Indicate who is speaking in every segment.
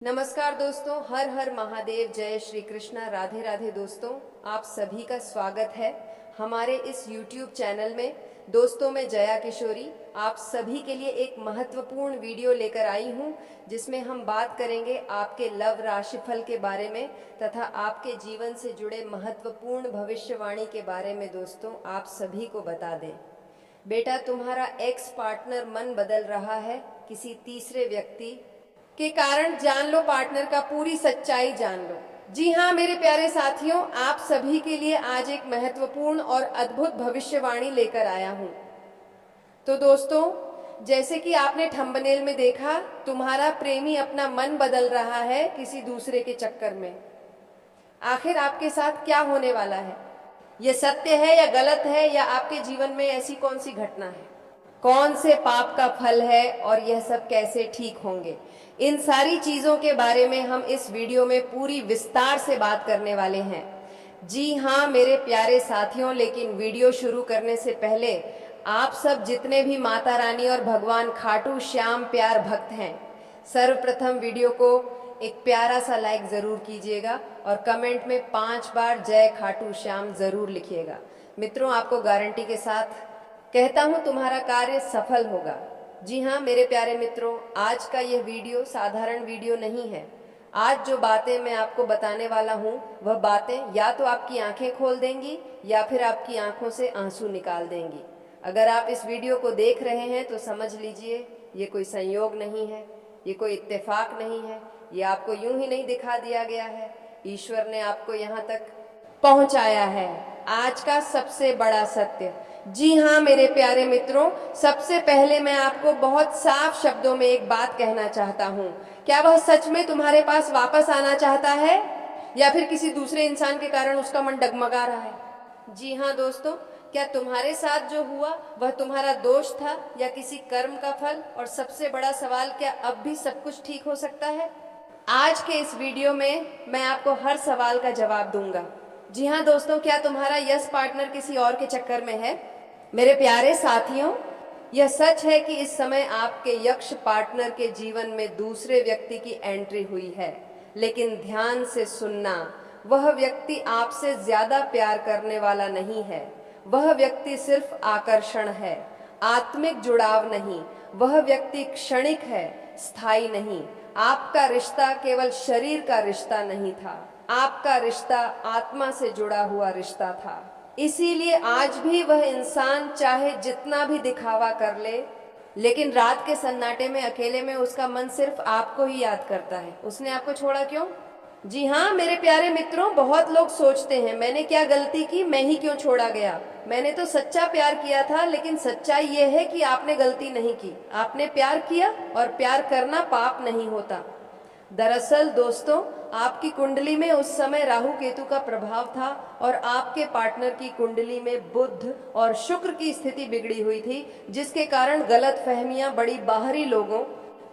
Speaker 1: नमस्कार दोस्तों, हर हर महादेव, जय श्री कृष्णा, राधे राधे। दोस्तों, आप सभी का स्वागत है हमारे इस YouTube चैनल में। दोस्तों, मैं जया किशोरी आप सभी के लिए एक महत्वपूर्ण वीडियो लेकर आई हूं, जिसमें हम बात करेंगे आपके लव राशिफल के बारे में तथा आपके जीवन से जुड़े महत्वपूर्ण भविष्यवाणी के बारे में। दोस्तों, आप सभी को बता दें, बेटा, तुम्हारा एक्स पार्टनर मन बदल रहा है किसी तीसरे व्यक्ति के कारण। जान लो, पार्टनर का पूरी सच्चाई जान लो। जी हाँ मेरे प्यारे साथियों, आप सभी के लिए आज एक महत्वपूर्ण और अद्भुत भविष्यवाणी लेकर आया हूं। तो दोस्तों, जैसे कि आपने थंबनेल में देखा, तुम्हारा प्रेमी अपना मन बदल रहा है किसी दूसरे के चक्कर में। आखिर आपके साथ क्या होने वाला है? ये सत्य है या गलत है, या आपके जीवन में ऐसी कौन सी घटना है? कौन से पाप का फल है और यह सब कैसे ठीक होंगे? इन सारी चीजों के बारे में हम इस वीडियो में पूरी विस्तार से बात करने वाले हैं। जी हाँ मेरे प्यारे साथियों, लेकिन वीडियो शुरू करने से पहले आप सब जितने भी माता रानी और भगवान खाटू श्याम प्यार भक्त हैं, सर्वप्रथम वीडियो को एक प्यारा सा लाइक जरूर कीजिएगा और कमेंट में 5 बार जय खाटू श्याम जरूर लिखिएगा। मित्रों, आपको गारंटी के साथ कहता हूं, तुम्हारा कार्य सफल होगा। जी हाँ मेरे प्यारे मित्रों, आज का यह वीडियो साधारण वीडियो नहीं है। आज जो बातें मैं आपको बताने वाला हूँ, वह बातें या तो आपकी आंखें खोल देंगी या फिर आपकी आंखों से आंसू निकाल देंगी। अगर आप इस वीडियो को देख रहे हैं तो समझ लीजिए, ये कोई संयोग नहीं है, ये कोई इत्तेफाक नहीं है, ये आपको यूं ही नहीं दिखा दिया गया है। ईश्वर ने आपको यहाँ तक पहुँचाया है। आज का सबसे बड़ा सत्य। जी हाँ मेरे प्यारे मित्रों, सबसे पहले मैं आपको बहुत साफ शब्दों में एक बात कहना चाहता हूँ। क्या वह सच में तुम्हारे पास वापस आना चाहता है, या फिर किसी दूसरे इंसान के कारण उसका मन डगमगा रहा है? जी हाँ दोस्तों, क्या तुम्हारे साथ जो हुआ वह तुम्हारा दोष था या किसी कर्म का फल? और सबसे बड़ा सवाल, क्या अब भी सब कुछ ठीक हो सकता है? आज के इस वीडियो में मैं आपको हर सवाल का जवाब दूंगा। जी हाँ दोस्तों, क्या तुम्हारा यस पार्टनर किसी और के चक्कर में है? मेरे प्यारे साथियों, यह सच है कि इस समय आपके यक्ष पार्टनर के जीवन में दूसरे व्यक्ति की एंट्री हुई है। लेकिन ध्यान से सुनना, वह व्यक्ति आपसे ज्यादा प्यार करने वाला नहीं है। वह व्यक्ति सिर्फ आकर्षण है, आत्मिक जुड़ाव नहीं। वह व्यक्ति क्षणिक है, स्थायी नहीं। आपका रिश्ता केवल शरीर का रिश्ता नहीं था, आपका रिश्ता आत्मा से जुड़ा हुआ रिश्ता था। इसीलिए आज भी वह इंसान चाहे जितना भी दिखावा कर ले, लेकिन रात के सन्नाटे में अकेले में उसका मन सिर्फ आपको ही याद करता है। उसने आपको छोड़ा क्यों? जी हाँ मेरे प्यारे मित्रों, बहुत लोग सोचते हैं, मैंने क्या गलती की, मैं ही क्यों छोड़ा गया? मैंने तो सच्चा प्यार किया था। लेकिन सच्चाई यह है कि आपने गलती नहीं की, आपने प्यार किया, और प्यार करना पाप नहीं होता। दरअसल दोस्तों, आपकी कुंडली में उस समय राहु केतु का प्रभाव था और आपके पार्टनर की कुंडली में बुध और शुक्र की स्थिति बिगड़ी हुई थी, जिसके कारण गलत फहमियां, बड़ी बाहरी लोगों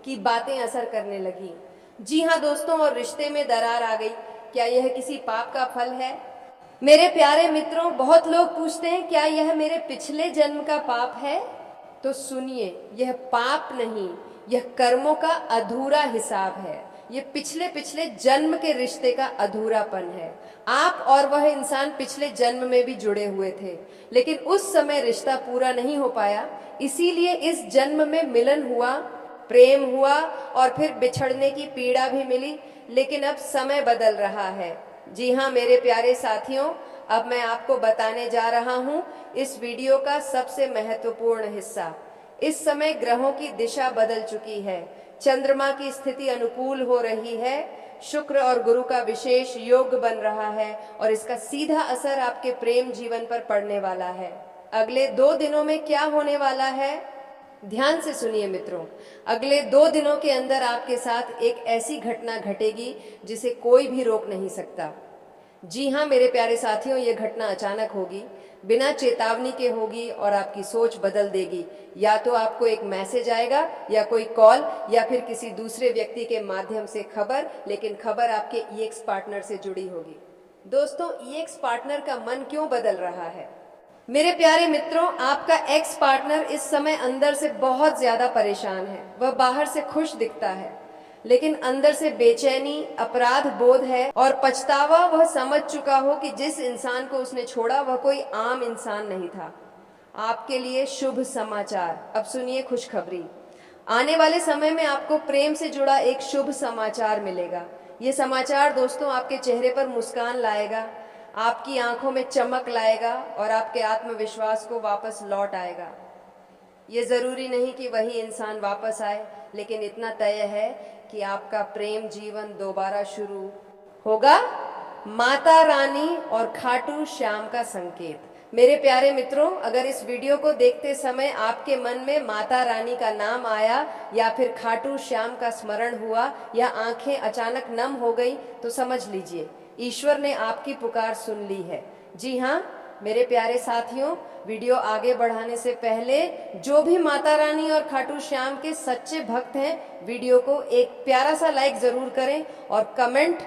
Speaker 1: की बातें असर करने लगी। जी हाँ दोस्तों, और रिश्ते में दरार आ गई। क्या यह किसी पाप का फल है? मेरे प्यारे मित्रों, बहुत लोग पूछते हैं, क्या यह मेरे पिछले जन्म का पाप है? तो सुनिए, यह पाप नहीं, यह कर्मों का अधूरा हिसाब है। ये पिछले जन्म के रिश्ते का अधूरापन है। आप और वह इंसान पिछले जन्म में भी जुड़े हुए थे, लेकिन उस समय रिश्ता पूरा नहीं हो पाया। इसीलिए इस जन्म में मिलन हुआ, प्रेम हुआ, और फिर बिछड़ने की पीड़ा भी मिली। लेकिन अब समय बदल रहा है। जी हाँ मेरे प्यारे साथियों, अब मैं आपको बताने जा रहा हूँ इस वीडियो का सबसे महत्वपूर्ण हिस्सा। इस समय ग्रहों की दिशा बदल चुकी है, चंद्रमा की स्थिति अनुकूल हो रही है, शुक्र और गुरु का विशेष योग बन रहा है, और इसका सीधा असर आपके प्रेम जीवन पर पड़ने वाला है। अगले 2 दिनों में क्या होने वाला है, ध्यान से सुनिए मित्रों। अगले 2 दिनों के अंदर आपके साथ एक ऐसी घटना घटेगी जिसे कोई भी रोक नहीं सकता। जी हाँ मेरे प्यारे साथियों, ये घटना अचानक होगी, बिना चेतावनी के होगी, और आपकी सोच बदल देगी। या तो आपको एक मैसेज आएगा, या कोई कॉल, या फिर किसी दूसरे व्यक्ति के माध्यम से खबर, लेकिन खबर आपके ईएक्स पार्टनर से जुड़ी होगी। दोस्तों, ईएक्स पार्टनर का मन क्यों बदल रहा है? मेरे प्यारे मित्रों, आपका एक्स पार्टनर इस समय अंदर से बहुत ज्यादा परेशान है। वह बाहर से खुश दिखता है, लेकिन अंदर से बेचैनी, अपराध बोध है और पछतावा। वह समझ चुका हो कि जिस इंसान को उसने छोड़ा वह कोई आम इंसान नहीं था। आपके लिए शुभ समाचार। अब सुनिए खुशखबरी। आने वाले समय में आपको प्रेम से जुड़ा एक शुभ समाचार मिलेगा। ये समाचार दोस्तों आपके चेहरे पर मुस्कान लाएगा, आपकी आंखों में चमक लाएगा और आपके आत्मविश्वास को वापस लौट आएगा। ये जरूरी नहीं कि वही इंसान वापस आए, लेकिन इतना तय है कि आपका प्रेम जीवन दोबारा शुरू होगा। माता रानी और खाटू श्याम का संकेत। मेरे प्यारे मित्रों, अगर इस वीडियो को देखते समय आपके मन में माता रानी का नाम आया या फिर खाटू श्याम का स्मरण हुआ या आंखें अचानक नम हो गई, तो समझ लीजिए ईश्वर ने आपकी पुकार सुन ली है। जी हाँ मेरे प्यारे साथियों, वीडियो आगे बढ़ाने से पहले जो भी माता रानी और खाटू श्याम के सच्चे भक्त हैं, वीडियो को एक प्यारा सा लाइक जरूर करें और कमेंट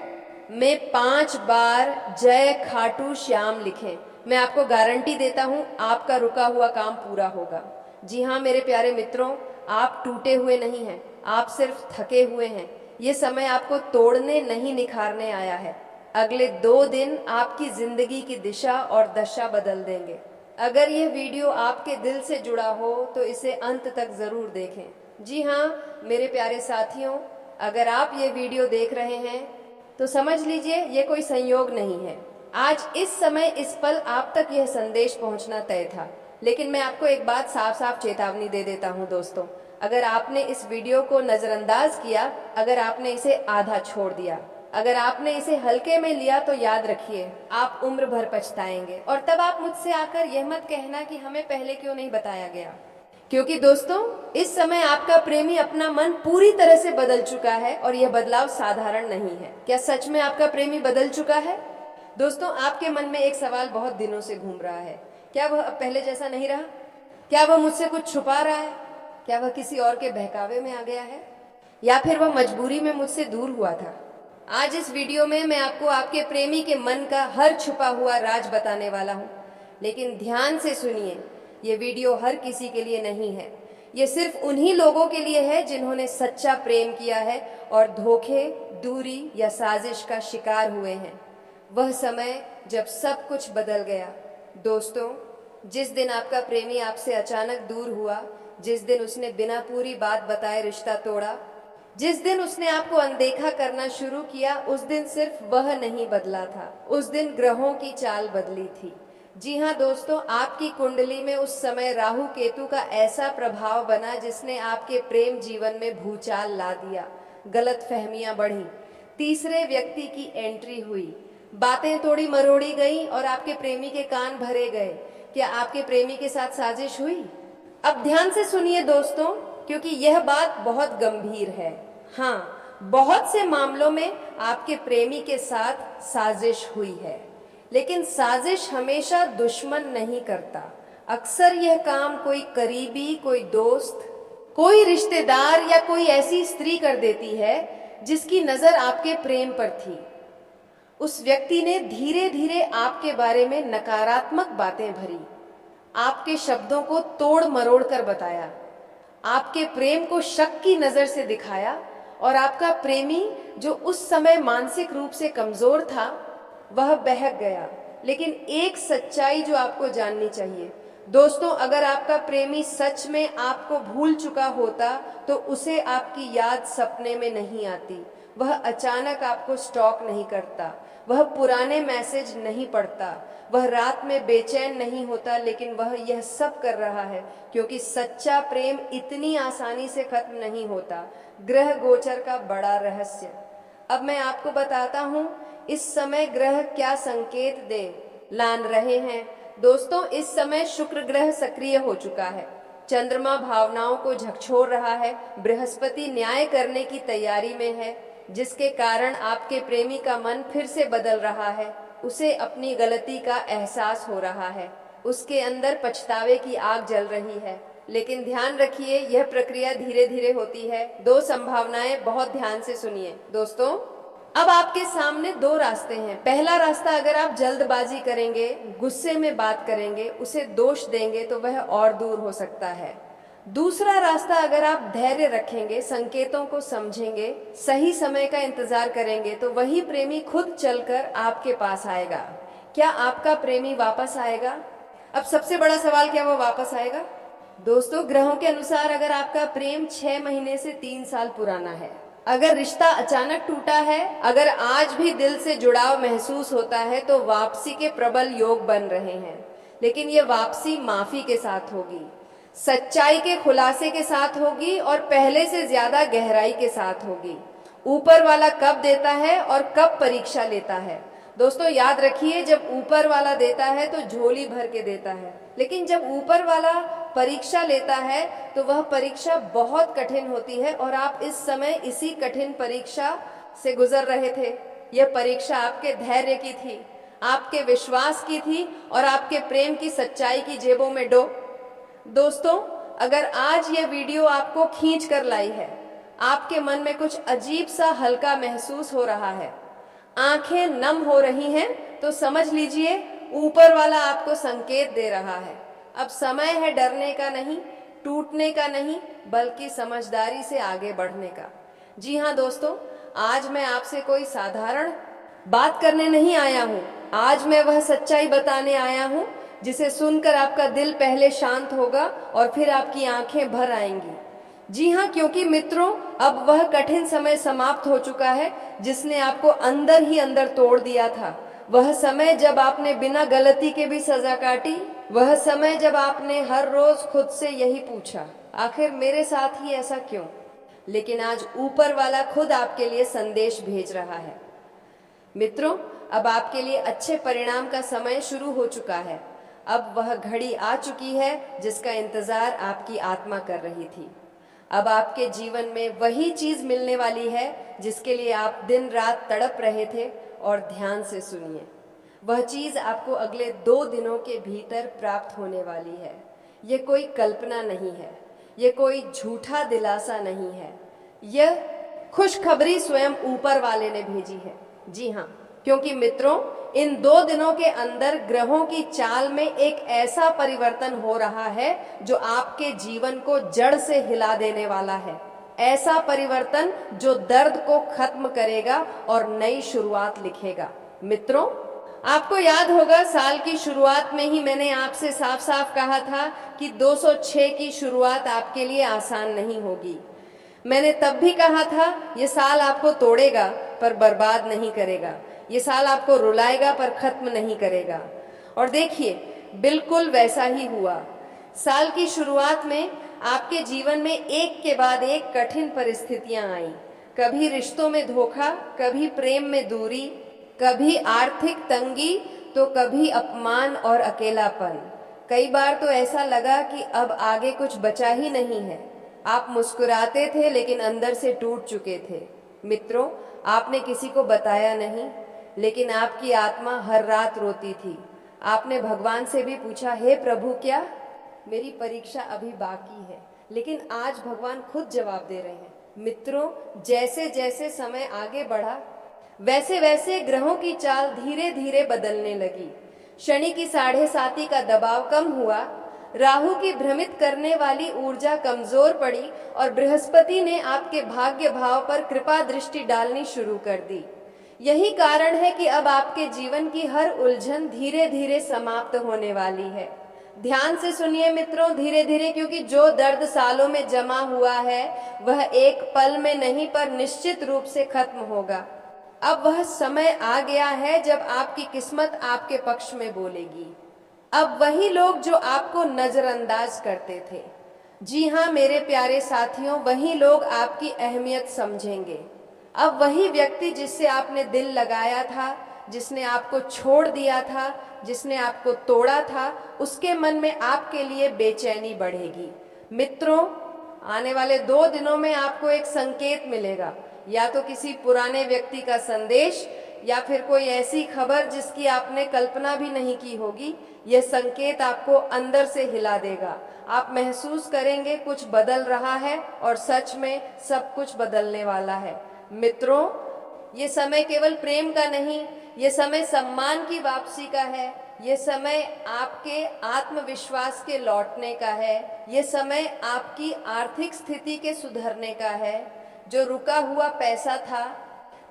Speaker 1: में 5 बार जय खाटू श्याम लिखें। मैं आपको गारंटी देता हूं आपका रुका हुआ काम पूरा होगा। जी हाँ मेरे प्यारे मित्रों, आप टूटे हुए नहीं हैं, आप सिर्फ थके हुए हैं। ये समय आपको तोड़ने नहीं निखारने आया है। अगले 2 दिन आपकी जिंदगी की दिशा और दशा बदल देंगे। अगर यह वीडियो आपके दिल से जुड़ा हो तो इसे अंत तक जरूर देखें। जी हाँ मेरे प्यारे साथियों, अगर आप ये वीडियो देख रहे हैं तो समझ लीजिए ये कोई संयोग नहीं है। आज इस समय इस पल आप तक यह संदेश पहुंचना तय था। लेकिन मैं आपको एक बात साफ साफ चेतावनी दे देता हूं दोस्तों, अगर आपने इस वीडियो को नजरअंदाज किया, अगर आपने इसे आधा छोड़ दिया, अगर आपने इसे हल्के में लिया, तो याद रखिए आप उम्र भर पछताएंगे। और तब आप मुझसे आकर यह मत कहना कि हमें पहले क्यों नहीं बताया गया, क्योंकि दोस्तों इस समय आपका प्रेमी अपना मन पूरी तरह से बदल चुका है और यह बदलाव साधारण नहीं है। क्या सच में आपका प्रेमी बदल चुका है? दोस्तों आपके मन में एक सवाल बहुत दिनों से घूम रहा है, क्या वह अब पहले जैसा नहीं रहा? क्या वह मुझसे कुछ छुपा रहा है? क्या वह किसी और के बहकावे में आ गया है, या फिर वह मजबूरी में मुझसे दूर हुआ था? आज इस वीडियो में मैं आपको आपके प्रेमी के मन का हर छुपा हुआ राज बताने वाला हूँ। लेकिन ध्यान से सुनिए, ये वीडियो हर किसी के लिए नहीं है। ये सिर्फ उन्हीं लोगों के लिए है जिन्होंने सच्चा प्रेम किया है और धोखे, दूरी या साजिश का शिकार हुए हैं। वह समय जब सब कुछ बदल गया। दोस्तों, जिस दिन आपका प्रेमी आपसे अचानक दूर हुआ, जिस दिन उसने बिना पूरी बात बताए रिश्ता तोड़ा, जिस दिन उसने आपको अनदेखा करना शुरू किया, उस दिन सिर्फ वह नहीं बदला था, उस दिन ग्रहों की चाल बदली थी। जी हाँ दोस्तों, आपकी कुंडली में उस समय राहु केतु का ऐसा प्रभाव बना जिसने आपके प्रेम जीवन में भूचाल ला दिया। गलत फहमियां बढ़ी, तीसरे व्यक्ति की एंट्री हुई, बातें तोड़ी मरोड़ी गई और आपके प्रेमी के कान भरे गए। क्या आपके प्रेमी के साथ साजिश हुई? अब ध्यान से सुनिए दोस्तों, क्योंकि यह बात बहुत गंभीर है। हाँ, बहुत से मामलों में आपके प्रेमी के साथ साजिश हुई है, लेकिन साजिश हमेशा दुश्मन नहीं करता। अक्सर यह काम कोई करीबी, कोई दोस्त, कोई रिश्तेदार या कोई ऐसी स्त्री कर देती है जिसकी नजर आपके प्रेम पर थी। उस व्यक्ति ने धीरे धीरे आपके बारे में नकारात्मक बातें भरी, आपके शब्दों को तोड़ मरोड़ कर बताया, आपके प्रेम को शक की नजर से दिखाया और आपका प्रेमी जो उस समय मानसिक रूप से कमजोर था वह बहक गया। लेकिन एक सच्चाई जो आपको जाननी चाहिए दोस्तों, अगर आपका प्रेमी सच में आपको भूल चुका होता तो उसे आपकी याद सपने में नहीं आती, वह अचानक आपको स्टॉक नहीं करता, वह पुराने मैसेज नहीं पढ़ता, वह रात में बेचैन नहीं होता। लेकिन वह यह सब कर रहा है क्योंकि सच्चा प्रेम इतनी आसानी से खत्म नहीं होता। ग्रह गोचर का बड़ा रहस्य अब मैं आपको बताता हूँ। इस समय ग्रह क्या संकेत दे लान रहे हैं दोस्तों। इस समय शुक्र ग्रह सक्रिय हो चुका है, चंद्रमा भावनाओं को झकझोर रहा है, बृहस्पति न्याय करने की तैयारी में है, जिसके कारण आपके प्रेमी का मन फिर से बदल रहा है। उसे अपनी गलती का एहसास हो रहा है, उसके अंदर पछतावे की आग जल रही है। लेकिन ध्यान रखिए, यह प्रक्रिया धीरे धीरे होती है। 2 संभावनाएं, बहुत ध्यान से सुनिए दोस्तों। अब आपके सामने 2 रास्ते हैं। पहला रास्ता, अगर आप जल्दबाजी करेंगे, गुस्से में बात करेंगे, उसे दोष देंगे तो वह और दूर हो सकता है। दूसरा रास्ता, अगर आप धैर्य रखेंगे, संकेतों को समझेंगे, सही समय का इंतजार करेंगे, तो वही प्रेमी खुद चलकर आपके पास आएगा। क्या आपका प्रेमी वापस आएगा? अब सबसे बड़ा सवाल, क्या वो वापस आएगा? दोस्तों, ग्रहों के अनुसार अगर आपका प्रेम 6 महीने से 3 साल पुराना है, अगर रिश्ता अचानक टूटा है, अगर आज भी दिल से जुड़ाव महसूस होता है, तो वापसी के प्रबल योग बन रहे हैं। लेकिन ये वापसी माफी के साथ होगी, सच्चाई के खुलासे के साथ होगी और पहले से ज्यादा गहराई के साथ होगी। ऊपर वाला कब देता है और कब परीक्षा लेता है? दोस्तों याद रखिए, जब ऊपर वाला देता है तो झोली भर के देता है, लेकिन जब ऊपर वाला परीक्षा लेता है तो वह परीक्षा बहुत कठिन होती है। और आप इस समय इसी कठिन परीक्षा से गुजर रहे थे। यह परीक्षा आपके धैर्य की थी, आपके विश्वास की थी और आपके प्रेम की सच्चाई की जेबों में डो। दोस्तों, अगर आज यह वीडियो आपको खींच कर लाई है, आपके मन में कुछ अजीब सा हल्का महसूस हो रहा है, आंखें नम हो रही हैं, तो समझ लीजिए ऊपर वाला आपको संकेत दे रहा है। अब समय है डरने का नहीं, टूटने का नहीं, बल्कि समझदारी से आगे बढ़ने का। जी हाँ दोस्तों, आज मैं आपसे कोई साधारण बात करने नहीं आया हूँ। आज मैं वह सच्चाई बताने आया हूँ जिसे सुनकर आपका दिल पहले शांत होगा और फिर आपकी आंखें भर आएंगी। जी हाँ, क्योंकि मित्रों, अब वह कठिन समय समाप्त हो चुका है जिसने आपको अंदर ही अंदर तोड़ दिया था। वह समय जब आपने बिना गलती के भी सजा काटी, वह समय जब आपने हर रोज खुद से यही पूछा, आखिर मेरे साथ ही ऐसा क्यों? लेकिन आज ऊपर वाला खुद आपके लिए संदेश भेज रहा है। मित्रों, अब आपके लिए अच्छे परिणाम का समय शुरू हो चुका है। अब वह घड़ी आ चुकी है जिसका इंतजार आपकी आत्मा कर रही थी। अब आपके जीवन में वही चीज मिलने वाली है जिसके लिए आप दिन रात तड़प रहे थे। और ध्यान से सुनिए, वह चीज आपको अगले 2 दिनों के भीतर प्राप्त होने वाली है। ये कोई कल्पना नहीं है, ये कोई झूठा दिलासा नहीं है, यह खुशखबरी स्वयं ऊपर वाले ने भेजी है। जी हाँ, क्योंकि मित्रों, इन 2 दिनों के अंदर ग्रहों की चाल में एक ऐसा परिवर्तन हो रहा है जो आपके जीवन को जड़ से हिला देने वाला है। ऐसा परिवर्तन जो दर्द को खत्म करेगा और नई शुरुआत लिखेगा। मित्रों, आपको याद होगा, साल की शुरुआत में ही मैंने आपसे साफ साफ कहा था कि 206 की शुरुआत आपके लिए आसान नहीं होगी। मैंने तब भी कहा था, ये साल आपको तोड़ेगा पर बर्बाद नहीं करेगा, ये साल आपको रुलाएगा पर खत्म नहीं करेगा। और देखिए, बिल्कुल वैसा ही हुआ। साल की शुरुआत में आपके जीवन में एक के बाद एक कठिन परिस्थितियां आईं। कभी रिश्तों में धोखा, कभी प्रेम में दूरी, कभी आर्थिक तंगी, तो कभी अपमान और अकेलापन। कई बार तो ऐसा लगा कि अब आगे कुछ बचा ही नहीं है। आप मुस्कुराते थे लेकिन अंदर से टूट चुके थे। मित्रों, आपने किसी को बताया नहीं, लेकिन आपकी आत्मा हर रात रोती थी। आपने भगवान से भी पूछा, हे प्रभु, क्या मेरी परीक्षा अभी बाकी है? लेकिन आज भगवान खुद जवाब दे रहे हैं। मित्रों, जैसे जैसे समय आगे बढ़ा, वैसे वैसे ग्रहों की चाल धीरे धीरे बदलने लगी। शनि की 7.5 का दबाव कम हुआ, राहु की भ्रमित करने वाली ऊर्जा कमजोर पड़ी और बृहस्पति ने आपके भाग्य भाव पर कृपा दृष्टि डालनी शुरू कर दी। यही कारण है कि अब आपके जीवन की हर उलझन धीरे धीरे समाप्त होने वाली है। ध्यान से सुनिए मित्रों, धीरे धीरे, क्योंकि जो दर्द सालों में जमा हुआ है वह एक पल में नहीं पर निश्चित रूप से खत्म होगा। अब वह समय आ गया है जब आपकी किस्मत आपके पक्ष में बोलेगी। अब वही लोग जो आपको नजरअंदाज करते थे, जी हाँ मेरे प्यारे साथियों, वही लोग आपकी अहमियत समझेंगे। अब वही व्यक्ति जिससे आपने दिल लगाया था, जिसने आपको छोड़ दिया था, जिसने आपको तोड़ा था, उसके मन में आपके लिए बेचैनी बढ़ेगी। मित्रों, आने वाले 2 दिनों में आपको एक संकेत मिलेगा, या तो किसी पुराने व्यक्ति का संदेश या फिर कोई ऐसी खबर जिसकी आपने कल्पना भी नहीं की होगी। यह संकेत आपको अंदर से हिला देगा। आप महसूस करेंगे कुछ बदल रहा है और सच में सब कुछ बदलने वाला है। मित्रों, ये समय केवल प्रेम का नहीं, ये समय सम्मान की वापसी का है, ये समय आपके आत्मविश्वास के लौटने का है। ये समय आपकी आर्थिक स्थिति के सुधरने का है। जो रुका हुआ पैसा था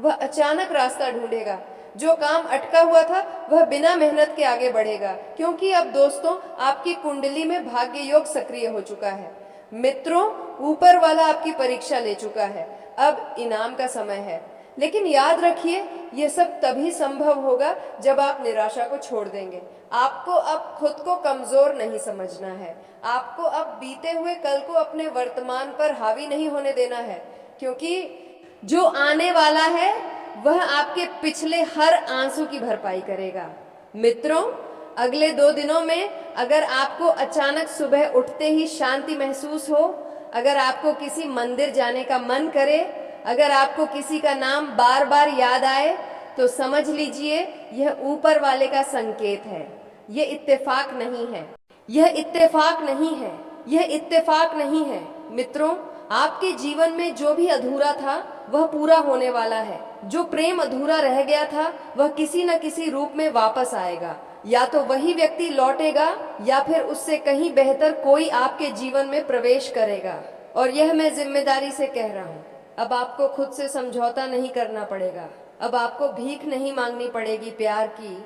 Speaker 1: वह अचानक रास्ता ढूंढेगा। जो काम अटका हुआ था वह बिना मेहनत के आगे बढ़ेगा, क्योंकि अब दोस्तों आपकी कुंडली में भाग्य योग सक्रिय हो चुका है। मित्रों, ऊपर वाला आपकी परीक्षा ले चुका है, अब इनाम का समय है। लेकिन याद रखिए, ये सब तभी संभव होगा जब आप निराशा को छोड़ देंगे। आपको अब खुद को कमजोर नहीं समझना है। आपको अब बीते हुए कल को अपने वर्तमान पर हावी नहीं होने देना है, क्योंकि जो आने वाला है वह आपके पिछले हर आंसू की भरपाई करेगा। मित्रों, अगले 2 दिनों में अगर आपको अचानक सुबह उठते ही शांति महसूस हो, अगर आपको किसी मंदिर जाने का मन करे, अगर आपको किसी का नाम बार बार याद आए, तो समझ लीजिए यह ऊपर वाले का संकेत है। यह इत्तेफाक नहीं है, यह इत्तेफाक नहीं है, यह इत्तेफाक नहीं है। मित्रों, आपके जीवन में जो भी अधूरा था वह पूरा होने वाला है। जो प्रेम अधूरा रह गया था वह किसी न किसी रूप में वापस आएगा। या तो वही व्यक्ति लौटेगा या फिर उससे कहीं बेहतर कोई आपके जीवन में प्रवेश करेगा। और यह मैं जिम्मेदारी से कह रहा हूँ। अब आपको खुद से समझौता नहीं करना पड़ेगा। अब आपको भीख नहीं मांगनी पड़ेगी प्यार की,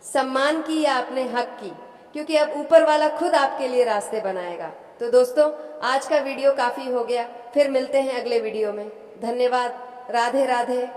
Speaker 1: सम्मान की या अपने हक की, क्योंकि अब ऊपर वाला खुद आपके लिए रास्ते बनाएगा। तो दोस्तों, आज का वीडियो काफी हो गया। फिर मिलते हैं अगले वीडियो में। धन्यवाद। राधे राधे।